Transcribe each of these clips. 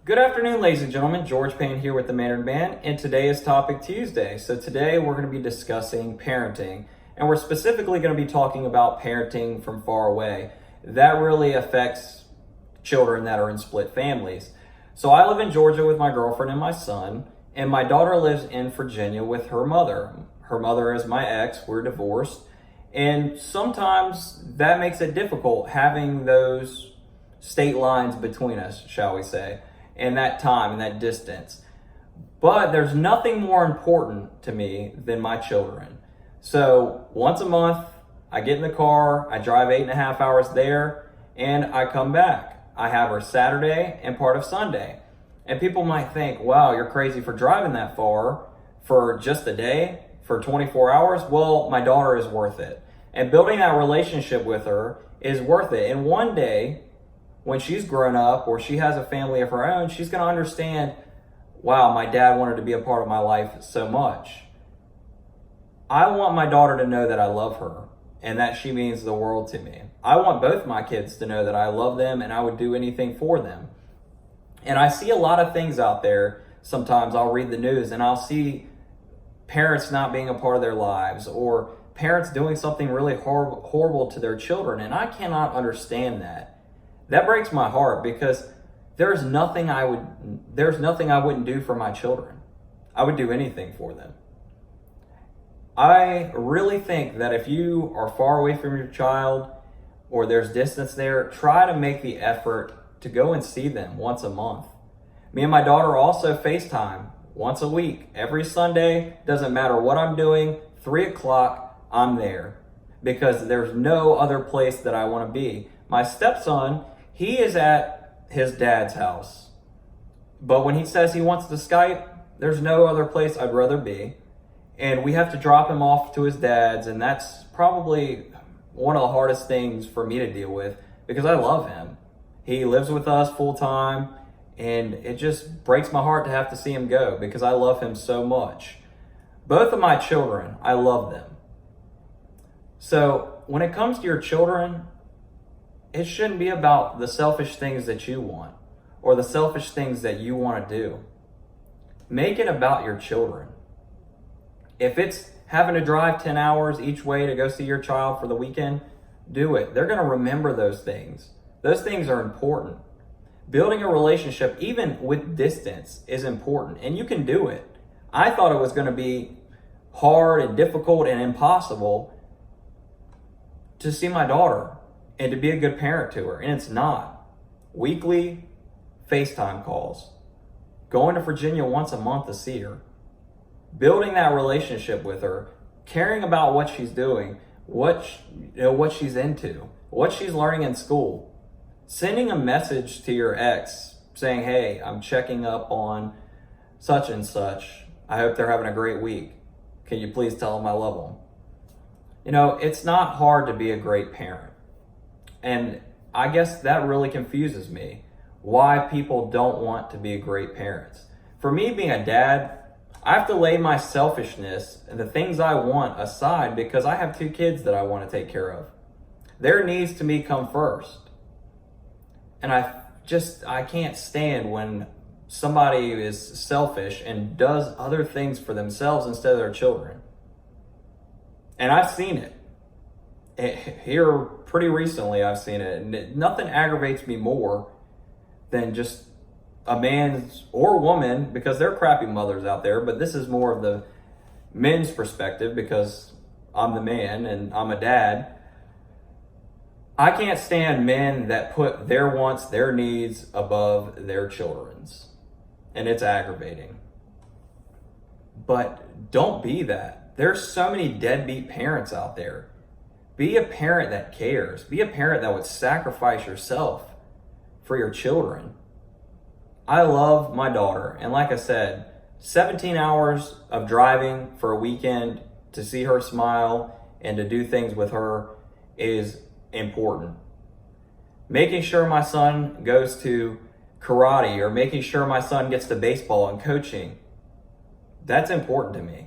Good afternoon, ladies and gentlemen. George Payne here with The Mannered Man, and today is Topic Tuesday. So today we're going to be discussing parenting, and we're specifically going to be talking about parenting from far away. That really affects children that are in split families. So I live in Georgia with my girlfriend and my son, and my daughter lives in Virginia with her mother. Her mother is my ex. We're divorced, and sometimes that makes it difficult having those state lines between us, shall we say, and that time and that distance. But there's nothing more important to me than my children. So once a month, I get in the car, I drive 8.5 hours there, and I come back. I have her Saturday and part of Sunday. And people might think, wow, you're crazy for driving that far for just a day, for 24 hours. Well, my daughter is worth it. And building that relationship with her is worth it. And one day, when she's grown up or she has a family of her own, she's going to understand, wow, my dad wanted to be a part of my life so much. I want my daughter to know that I love her and that she means the world to me. I want both my kids to know that I love them and I would do anything for them. And I see a lot of things out there. Sometimes I'll read the news and I'll see parents not being a part of their lives or parents doing something really horrible to their children. And I cannot understand that. That breaks my heart because there's nothing I wouldn't do for my children. I would do anything for them. I really think that if you are far away from your child or there's distance there, try to make the effort to go and see them once a month. Me and my daughter also FaceTime once a week. Every Sunday, doesn't matter what I'm doing, 3 o'clock, I'm there because there's no other place that I want to be. My stepson, he is at his dad's house. But when he says he wants to Skype, there's no other place I'd rather be. And we have to drop him off to his dad's, and that's probably one of the hardest things for me to deal with because I love him. He lives with us full time, and it just breaks my heart to have to see him go because I love him so much. Both of my children, I love them. So when it comes to your children, it shouldn't be about the selfish things that you want or the selfish things that you want to do. Make it about your children. If it's having to drive 10 hours each way to go see your child for the weekend, do it. They're going to remember those things. Those things are important. Building a relationship, even with distance, is important, and you can do it. I thought it was going to be hard and difficult and impossible to see my daughter and to be a good parent to her, and it's not. Weekly FaceTime calls, going to Virginia once a month to see her, building that relationship with her, caring about what she's doing, what she's into, what she's learning in school, sending a message to your ex saying, hey, I'm checking up on such and such. I hope they're having a great week. Can you please tell them I love them? It's not hard to be a great parent. And I guess that really confuses me, why people don't want to be great parents. For me, being a dad, I have to lay my selfishness and the things I want aside because I have 2 kids that I want to take care of. Their needs to me come first. And I can't stand when somebody is selfish and does other things for themselves instead of their children. And I've seen it. Here pretty recently I've seen it, and nothing aggravates me more than just a man or woman, because there are crappy mothers out there, but this is more of the men's perspective because I'm the man and I'm a dad. I can't stand men that put their wants, their needs above their children's, and it's aggravating. But don't be that. There's so many deadbeat parents out there. Be a parent that cares. Be a parent that would sacrifice yourself for your children. I love my daughter. And like I said, 17 hours of driving for a weekend to see her smile and to do things with her is important. Making sure my son goes to karate or making sure my son gets to baseball and coaching, that's important to me.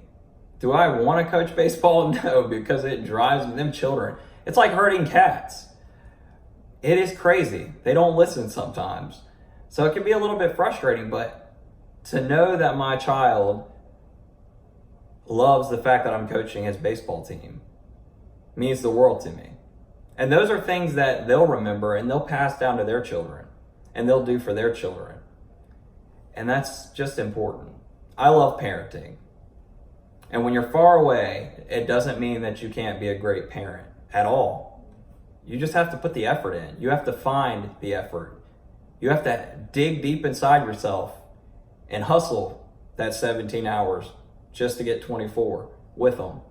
Do I want to coach baseball? No, because it drives them children. It's like herding cats. It is crazy. They don't listen sometimes. So it can be a little bit frustrating, but to know that my child loves the fact that I'm coaching his baseball team means the world to me. And those are things that they'll remember and they'll pass down to their children and they'll do for their children. And that's just important. I love parenting. And when you're far away, it doesn't mean that you can't be a great parent at all. You just have to put the effort in. You have to find the effort. You have to dig deep inside yourself and hustle that 17 hours just to get 24 with them.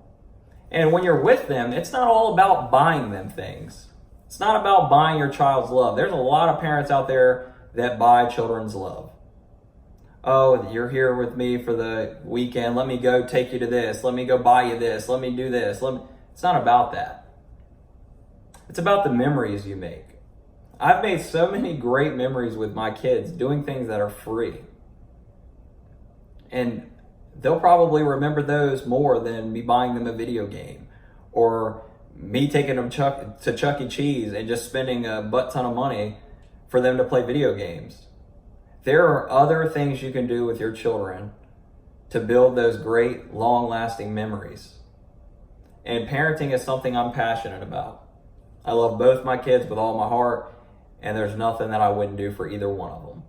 And when you're with them, it's not all about buying them things. It's not about buying your child's love. There's a lot of parents out there that buy children's love. Oh, you're here with me for the weekend. Let me go take you to this. Let me go buy you this. Let me do this. It's not about that. It's about the memories you make. I've made so many great memories with my kids doing things that are free. And they'll probably remember those more than me buying them a video game or me taking them to Chuck E. Cheese and just spending a butt ton of money for them to play video games. There are other things you can do with your children to build those great, long-lasting memories. And parenting is something I'm passionate about. I love both my kids with all my heart, and there's nothing that I wouldn't do for either one of them.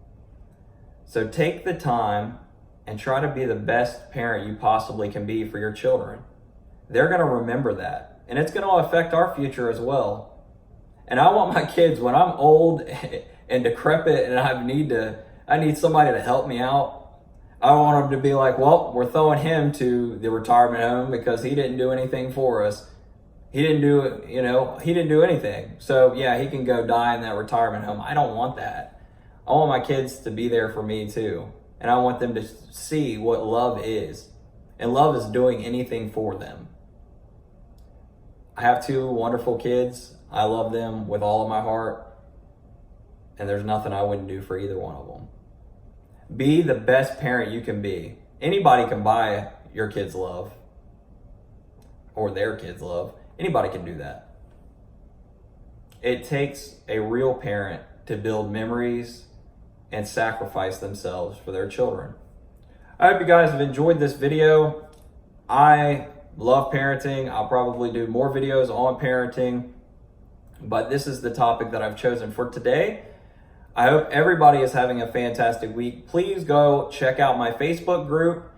So take the time and try to be the best parent you possibly can be for your children. They're going to remember that, and it's going to affect our future as well. And I want my kids, when I'm old and decrepit and I need somebody to help me out, I want them to be like, well, we're throwing him to the retirement home because he didn't do anything for us. He didn't do anything. So yeah, he can go die in that retirement home. I don't want that. I want my kids to be there for me too. And I want them to see what love is. And love is doing anything for them. I have two wonderful kids. I love them with all of my heart. And there's nothing I wouldn't do for either one of them. Be the best parent you can be. Anybody can buy your kids' love. Or their kids' love. Anybody can do that. It takes a real parent to build memories and sacrifice themselves for their children. I hope you guys have enjoyed this video. I love parenting. I'll probably do more videos on parenting, but this is the topic that I've chosen for today. I hope everybody is having a fantastic week. Please go check out my Facebook group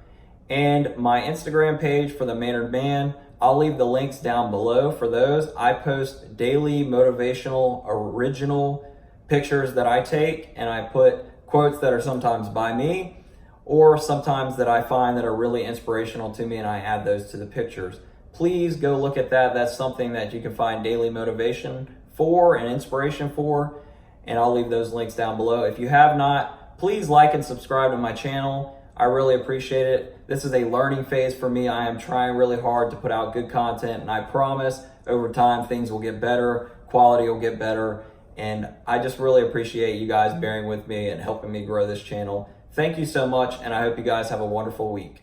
and my Instagram page for The Mannered Man. I'll leave the links down below for those. I post daily motivational, original pictures that I take, and I put quotes that are sometimes by me or sometimes that I find that are really inspirational to me, and I add those to the pictures. Please go look at that. That's something that you can find daily motivation for and inspiration for, and I'll leave those links down below. If you have not, please like and subscribe to my channel. I really appreciate it. This is a learning phase for me. I am trying really hard to put out good content, and I promise over time things will get better, quality will get better, and I just really appreciate you guys bearing with me and helping me grow this channel. Thank you so much, and I hope you guys have a wonderful week.